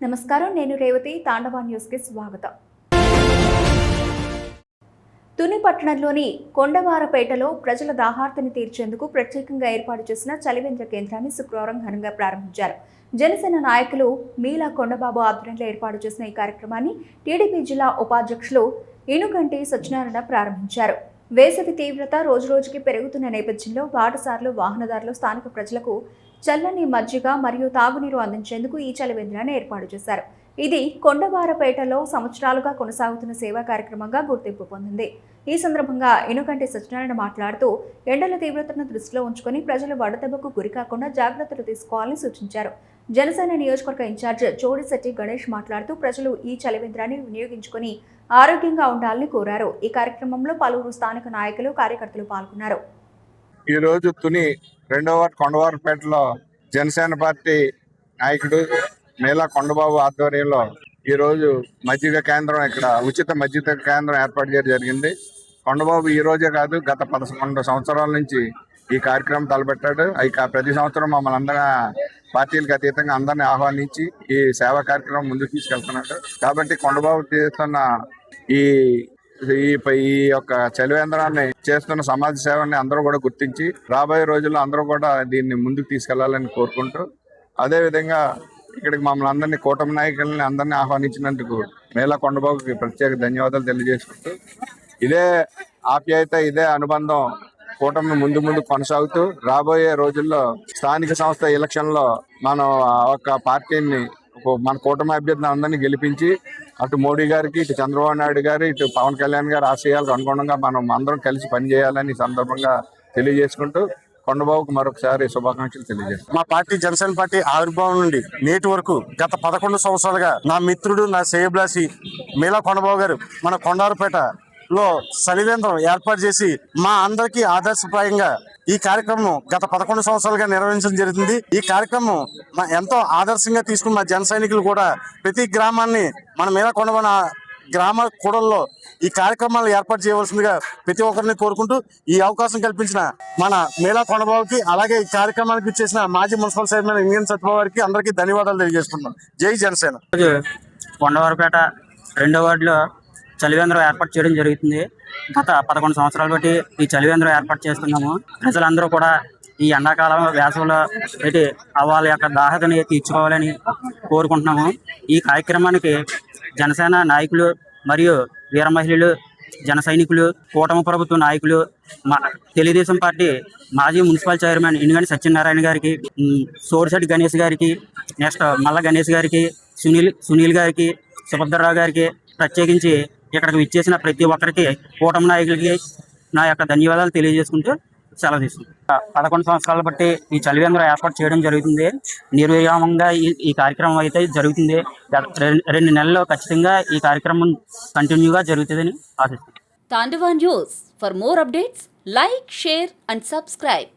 నమస్కారం, నేను రేవతి. తాండవ న్యూస్కి స్వాగతం. తుని పట్టణంలోని కొండవారపేటలో ప్రజల దాహార్తిని తీర్చేందుకు ప్రత్యేకంగా ఏర్పాటు చేసిన చలివేంద్ర కేంద్రాన్ని శుక్రవారం ఘనంగా ప్రారంభించారు. జనసేన నాయకులు మీలా కొండబాబు ఆధ్వర్యంలో ఏర్పాటు చేసిన ఈ కార్యక్రమాన్ని టీడీపీ జిల్లా ఉపాధ్యక్షులు ఇనుగంటి సత్యనారాయణ ప్రారంభించారు. వేసవి తీవ్రత రోజురోజుకి పెరుగుతున్న నేపథ్యంలో బాటసార్లు, వాహనదారులు, స్థానిక ప్రజలకు చల్లని మజ్జిగ మరియు తాగునీరు అందించేందుకు ఈ చలివేంద్రాన్ని ఏర్పాటు చేశారు. ఇది కొండవారపేటలో సంవత్సరాలుగా కొనసాగుతున్న సేవా కార్యక్రమంగా గుర్తింపు పొందింది. ఈ సందర్భంగా ఇనుగంటి సత్యనారాయణ మాట్లాడుతూ ఎండల తీవ్రతను దృష్టిలో ఉంచుకొని ప్రజలు వడదెబ్బకు గురికాకుండా జాగ్రత్తలు తీసుకోవాలని సూచించారు. జనసేన నియోజకవర్గ ఇన్ఛార్జ్ చోడిశెట్టి గణేష్ మాట్లాడుతూ ప్రజలు ఈ చలివేంద్రాన్ని వినియోగించుకొని ఆరోగ్యంగా ఉండాలని కోరారు. ఈ కార్యక్రమంలో పలువురు స్థానిక నాయకులు, కార్యకర్తలు పాల్గొన్నారు. ఈ రోజు తుని 2వ వార్డు కొండవారపేటలో జనసేన పార్టీ నాయకుడు మేళా కొండబాబు ఆధ్వర్యంలో ఈ రోజు మజ్జిగ కేంద్రం, ఇక్కడ ఉచిత మజ్జిగ కేంద్రం ఏర్పాటు చేయడం జరిగింది. కొండబాబు ఈ రోజే కాదు, గత 11 సంవత్సరాల నుంచి ఈ కార్యక్రమం తలపెట్టాడు. ప్రతి సంవత్సరం మమ్మల్ని అందరూ పార్టీలకు అతీతంగా అందరినీ ఆహ్వానించి ఈ సేవా కార్యక్రమం ముందుకు తీసుకెళ్తున్నాడు. కాబట్టి కొండబాబు చేస్తున్న ఈ యొక్క చలివేంద్రాన్ని చేస్తున్న సమాజ సేవని అందరూ కూడా గుర్తించి రాబోయే రోజుల్లో అందరూ కూడా దీన్ని ముందుకు తీసుకెళ్లాలని కోరుకుంటూ, అదేవిధంగా ఇక్కడికి మమ్మల్ని అందరినీ, కూటమి నాయకులని అందరినీ ఆహ్వానించినందుకు మేళా కొండబాబుకి ప్రత్యేక ధన్యవాదాలు తెలియజేసుకుంటూ, ఇదే ఆప్యాయత, ఇదే అనుబంధం కూటమి ముందు కొనసాగుతూ రాబోయే రోజుల్లో స్థానిక సంస్థ ఎలక్షన్లో మనం ఒక పార్టీని, మన కూటమి అభ్యర్థులను అందరినీ గెలిపించి అటు మోడీ గారికి, ఇటు చంద్రబాబు నాయుడు గారు, ఇటు పవన్ కళ్యాణ్ గారి ఆశయాలకు అనుగుణంగా మనం అందరం కలిసి పనిచేయాలని ఈ సందర్భంగా తెలియజేసుకుంటూ కొండబాబుకు మరొకసారి శుభాకాంక్షలు తెలియజేస్తాం. మా పార్టీ జనసేన పార్టీ ఆవిర్భావం నుండి నేటి వరకు గత 11 సంవత్సరాలుగా నా మిత్రుడు, నా శ్రేయభిలాషి మేళా కొండబాబు గారు మన కొండవారపేటలో చలివేంద్రం ఏర్పాటు చేసి మా అందరికీ ఆదర్శప్రాయంగా ఈ కార్యక్రమం గత 11 సంవత్సరాలుగా నిర్వహించడం జరుగుతుంది. ఈ కార్యక్రమం ఎంతో ఆదర్శంగా తీసుకున్న మా జన సైనికులు కూడా ప్రతి గ్రామాన్ని మన మేళా కొండబాబు గ్రామ కూడల్లో ఈ కార్యక్రమాలు ఏర్పాటు చేయవలసిందిగా ప్రతి ఒక్కరిని కోరుకుంటూ, ఈ అవకాశం కల్పించిన మన మేళా కొండబాబుకి, అలాగే ఈ కార్యక్రమానికి ఇచ్చేసిన మాజీ మున్సిపల్ చైర్మన్ ఇంగిన్ సత్యబాబు గారికి అందరికీ ధన్యవాదాలు తెలియజేసుకుంటున్నాం. జై జనసేన. కొండవారపేట 2వ వార్డులో చలివేంద్రం ఏర్పాటు చేయడం జరుగుతుంది. గత 11 సంవత్సరాల బట్టి ఈ చలివేంద్రం ఏర్పాటు చేస్తున్నాము. ప్రజలందరూ కూడా ఈ ఎండాకాలం, వేసవిలో వాళ్ళ యొక్క దాహతని తీర్చుకోవాలని కోరుకుంటున్నాము. ఈ కార్యక్రమానికి జనసేన నాయకులు మరియు వీర మహిళలు, జన సైనికులు, కూటమి ప్రభుత్వ నాయకులు, తెలుగుదేశం పార్టీ మాజీ మున్సిపల్ చైర్మన్ ఇనుగంటి సత్యనారాయణ గారికి, చోడిశెట్టి గణేష్ గారికి, నెక్స్ట్ మల్ల గణేష్ గారికి, సునీల్ గారికి, సుభద్రరావు గారికి, ప్రత్యేకించి ఇక్కడికి విచ్చేసిన ప్రతి ఒక్కరికి, కూటమి నాయకులకి నా యొక్క ధన్యవాదాలు తెలియజేసుకుంటూ సెలవు తీసుకుంటాం. 11 సంవత్సరాల బట్టి ఈ చలివేంద్రం ఏర్పాటు చేయడం జరుగుతుంది. నిర్విరామంగా ఈ కార్యక్రమం అయితే జరుగుతుంది. 2 నెలల్లో ఖచ్చితంగా ఈ కార్యక్రమం కంటిన్యూగా జరుగుతుందని ఆశిస్తున్నాం. Tandava News. For more updates, like, share and subscribe.